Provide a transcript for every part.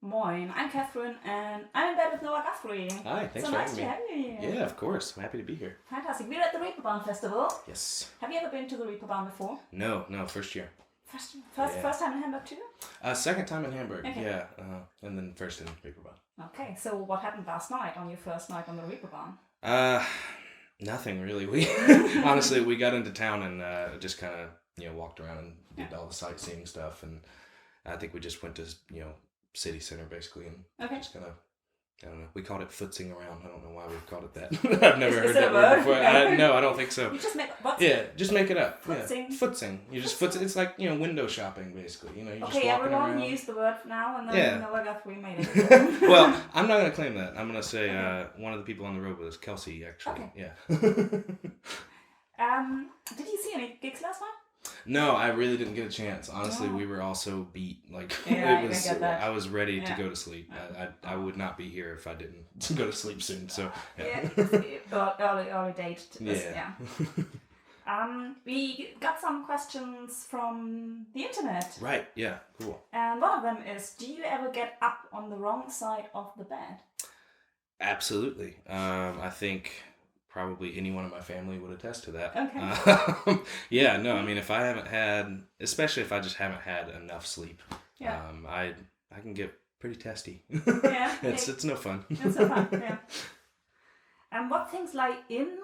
Moin, I'm Catherine and I'm in bed with Noah Guthrie. Hi, thanks so for nice having to me. have you here. Yeah, of course. I'm happy to be here. Fantastic. We're at the Reeperbahn Festival. Yes. Have you ever been to the Reeperbahn before? No, first year. First time in Hamburg too? Second time in Hamburg, Okay. yeah. And then first in Reeperbahn. Okay, so what happened last night on your first night on the Reeperbahn? Nothing really. We honestly, we got into town and just kind of, walked around and did all the sightseeing stuff. And I think we just went to, city center basically and just kind of, I don't know. We called it footsing around. I don't know why we called it that. I've never heard that word before. No, I don't think so. You just make what? Yeah, just make it up. Footsing. Yeah. Footsing. You just foots. It's like window shopping basically. You're just Okay, walking everyone around. used the word now, and then Noah Guthrie made it. Well, I'm not gonna claim that. I'm gonna say one of the people on the road was Kelsey actually. Okay. Yeah. Did you see any gigs last night? No, I really didn't get a chance. Honestly, we were all so beat. Like it was. I get that. I was ready to go to sleep. I would not be here if I didn't go to sleep soon. So early date. Yeah. We got some questions from the internet. Right. Yeah. Cool. And one of them is: do you ever get up on the wrong side of the bed? Absolutely. I think probably anyone in my family would attest to that. Okay. Yeah, no, I mean, if I haven't had, especially if I just haven't had enough sleep, I can get pretty testy. Yeah. It's no fun. It's no fun, yeah. And what things lie in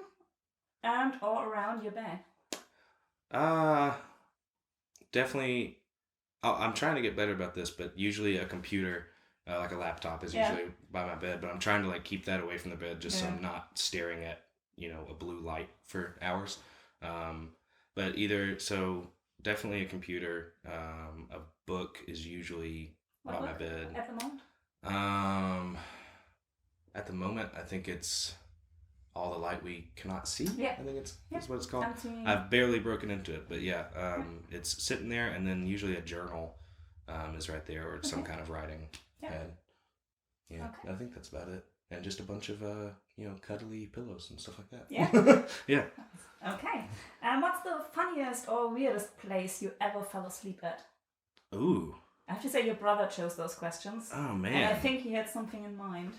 and or around your bed? Definitely, I'm trying to get better about this, but usually a computer, like a laptop is usually by my bed, but I'm trying to keep that away from the bed just so I'm not staring at a blue light for hours. But so definitely a computer. A book is usually by my bed. At the moment? At the moment, I think it's All the Light We Cannot See. Yeah. I think that's what it's called. Absolutely. I've barely broken into it, but it's sitting there, and then usually a journal is right there, or some kind of writing pad. Yeah, I think that's about it. And just a bunch of, cuddly pillows and stuff like that. Yeah. Yeah. Okay. And what's the funniest or weirdest place you ever fell asleep at? Ooh. I have to say your brother chose those questions. Oh, man. And I think he had something in mind.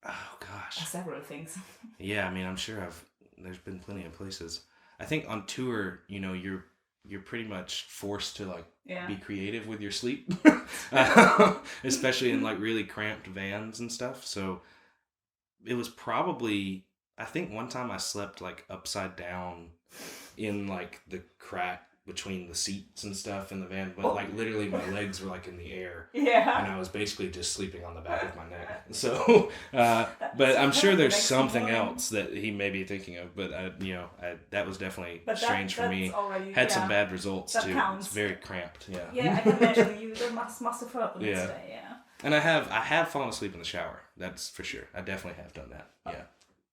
Oh, gosh. Several things. Yeah, I mean, I'm sure there's been plenty of places. I think on tour, you're pretty much forced to be creative with your sleep, especially in really cramped vans and stuff. So it was probably, I think one time I slept upside down in the crack between the seats and stuff in the van, but literally my legs were in the air. Yeah. And I was basically just sleeping on the back of my neck. So, but I'm sure there's something else that he may be thinking of, but that was definitely strange for me. Already, had some bad results that too. Counts. It's very cramped. Yeah. Yeah, I can imagine you must have hurt the next day. Yeah. And I have fallen asleep in the shower. That's for sure. I definitely have done that. Yeah.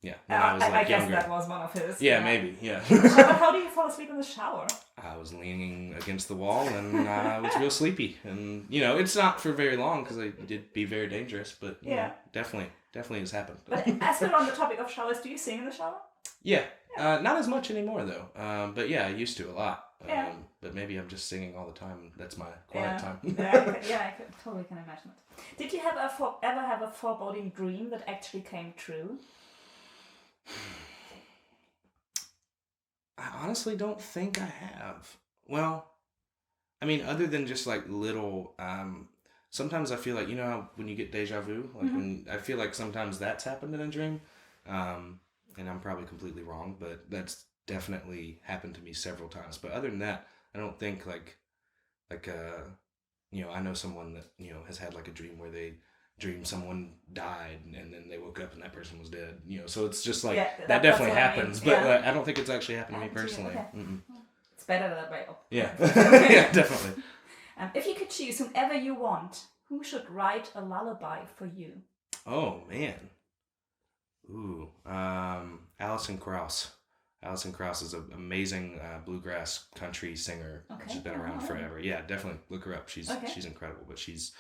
Yeah. When I was I guess younger. that was one of his. Yeah, maybe. Yeah. But how do you fall asleep in the shower? I was leaning against the wall and I was real sleepy. And, it's not for very long because it did be very dangerous, but definitely has happened. But as we're on the topic of showers, do you sing in the shower? Yeah. Not as much anymore though. But yeah, I used to a lot. Yeah. But maybe I'm just singing all the time. That's my quiet time. I totally can imagine it. Did you ever have a foreboding dream that actually came true? I honestly don't think I have. Well, I mean, other than just little, sometimes I feel like, how when you get deja vu, when I feel like sometimes that's happened in a dream, and I'm probably completely wrong, but that's definitely happened to me several times. But other than that, I don't think I know someone that, has had a dream where they dreamed someone died and then they woke up and that person was dead, so it's just that definitely happens, but I don't think it's actually happened to me personally. Okay. It's better that way. Yeah. Yeah, definitely. If you could choose whomever you want, who should write a lullaby for you? Oh man. Ooh. Alison Krauss. Alison Krauss is an amazing bluegrass country singer. Okay. She's been around forever. Yeah, definitely look her up. She's incredible, but she's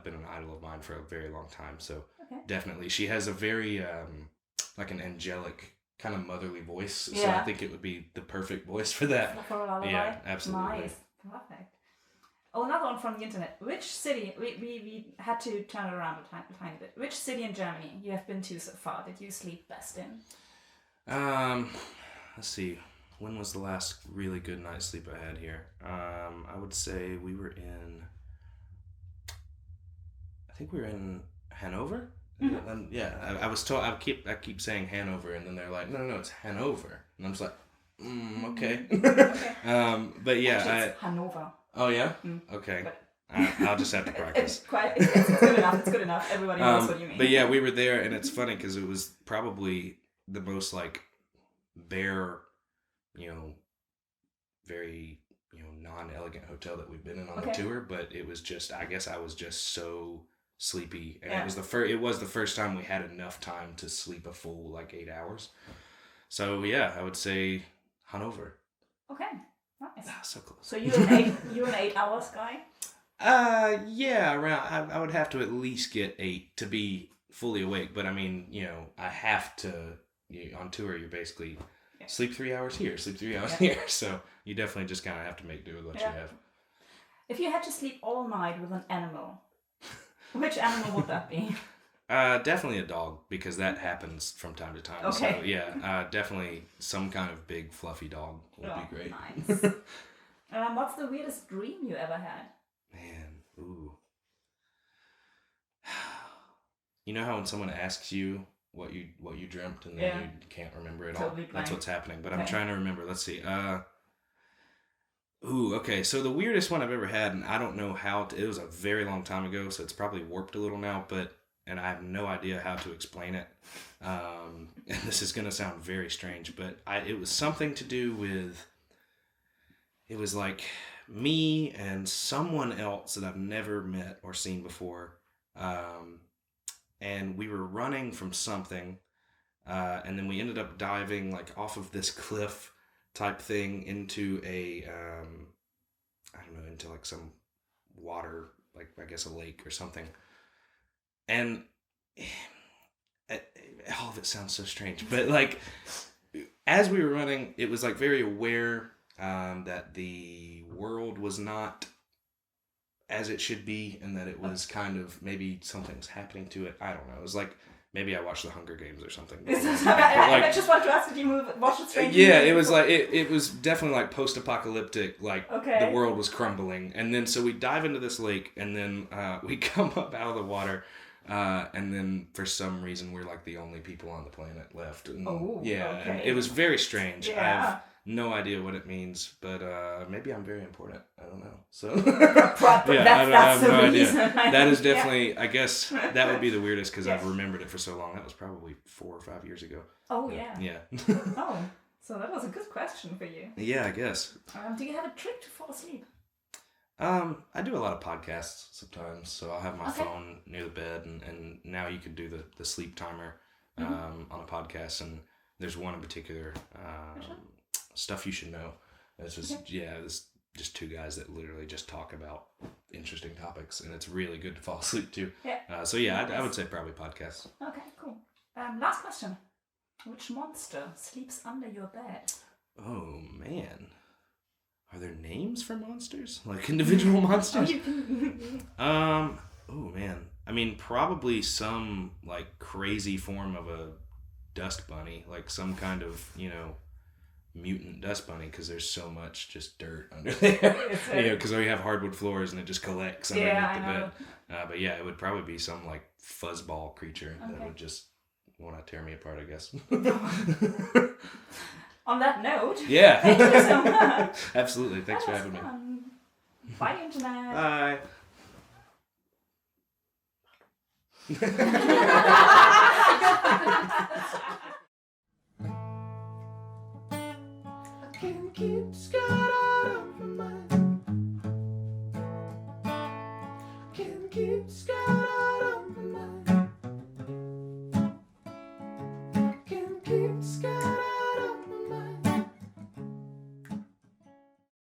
been an idol of mine for a very long time. So definitely, she has a very an angelic kind of motherly voice. So I think it would be the perfect voice for that. For a lullaby? Yeah, absolutely. Nice. Perfect. Oh, another one from the internet. Which city, we had to turn it around a tiny bit. Which city in Germany you have been to so far did you sleep best in? Let's see. When was the last really good night's sleep I had here? I would say we were in... I think we were in Hanover? Mm-hmm. Yeah, I was told... I keep saying Hanover, and then they're like, no, it's Hanover. And I'm just like, okay. Okay. But yeah, actually, it's Hanover. Oh yeah? Okay. But I'll just have to practice. It's good enough. It's good enough. Everybody knows what you mean. But yeah, we were there, and it's funny because it was probably the most like bare, very non-elegant hotel that we've been in on the tour. But it was just, I guess I was just so sleepy, and it was the first time we had enough time to sleep a full like 8 hours. So yeah, I would say Hanover. Okay. Nice. So close. So you're an 8 hours guy? Yeah, around. I would have to at least get 8 to be fully awake. But I mean, I have to. On tour, you're basically sleep 3 hours here, sleep 3 hours here. So you definitely just kind of have to make do with what you have. If you had to sleep all night with an animal, which animal would that be? Definitely a dog, because that happens from time to time. Okay. So yeah, definitely some kind of big fluffy dog would be great. Nice. What's the weirdest dream you ever had? Man, ooh. You know how when someone asks you what you dreamt and then you can't remember it all? Totally That's what's happening. But I'm trying to remember. Let's see. Okay. So the weirdest one I've ever had, and I don't know how it was a very long time ago, so it's probably warped a little now, and I have no idea how to explain it. And this is going to sound very strange, but it was something to do with, it was like me and someone else that I've never met or seen before. And we were running from something, and then we ended up diving like off of this cliff type thing into into like some water, like I guess a lake or something. And all of it sounds so strange, but like as we were running, it was like very aware that the world was not as it should be, and that it was kind of maybe something's happening to it. I don't know. It was like maybe I watched the Hunger Games or something. I just want to ask, did you watch it strange? Yeah, it was like it was definitely like post-apocalyptic. Like the world was crumbling, and then so we dive into this lake, and then we come up out of the water. And then for some reason we're like the only people on the planet left. And, and it was very strange. Yeah. I have no idea what it means, but maybe I'm very important. I don't know. So that's the reason. That is definitely. I guess that would be the weirdest because I've remembered it for so long. That was probably 4 or 5 years ago. Oh yeah. Yeah. Oh, so that was a good question for you. Yeah, I guess. Do you have a trick to fall asleep? I do a lot of podcasts sometimes, so I'll have my phone near the bed, and now you can do the sleep timer on a podcast, and there's one in particular, Stuff You Should Know. It's just this just 2 guys that literally just talk about interesting topics, and it's really good to fall asleep to. Yeah. So yeah, I would say probably podcasts. Okay, cool. Last question: which monster sleeps under your bed? Oh man. Are there names for monsters? Like individual monsters? Oh man. I mean, probably some like crazy form of a dust bunny, like some kind of, mutant dust bunny, because there's so much just dirt under there. Because we have hardwood floors and it just collects underneath the bed. But yeah, it would probably be some like fuzzball creature that would just want to tear me apart, I guess. On that note, thank you so much. Absolutely. Thanks for having me. Bye, Internet. Bye. I can't keep Scott out of my mind. Can't keep Scott.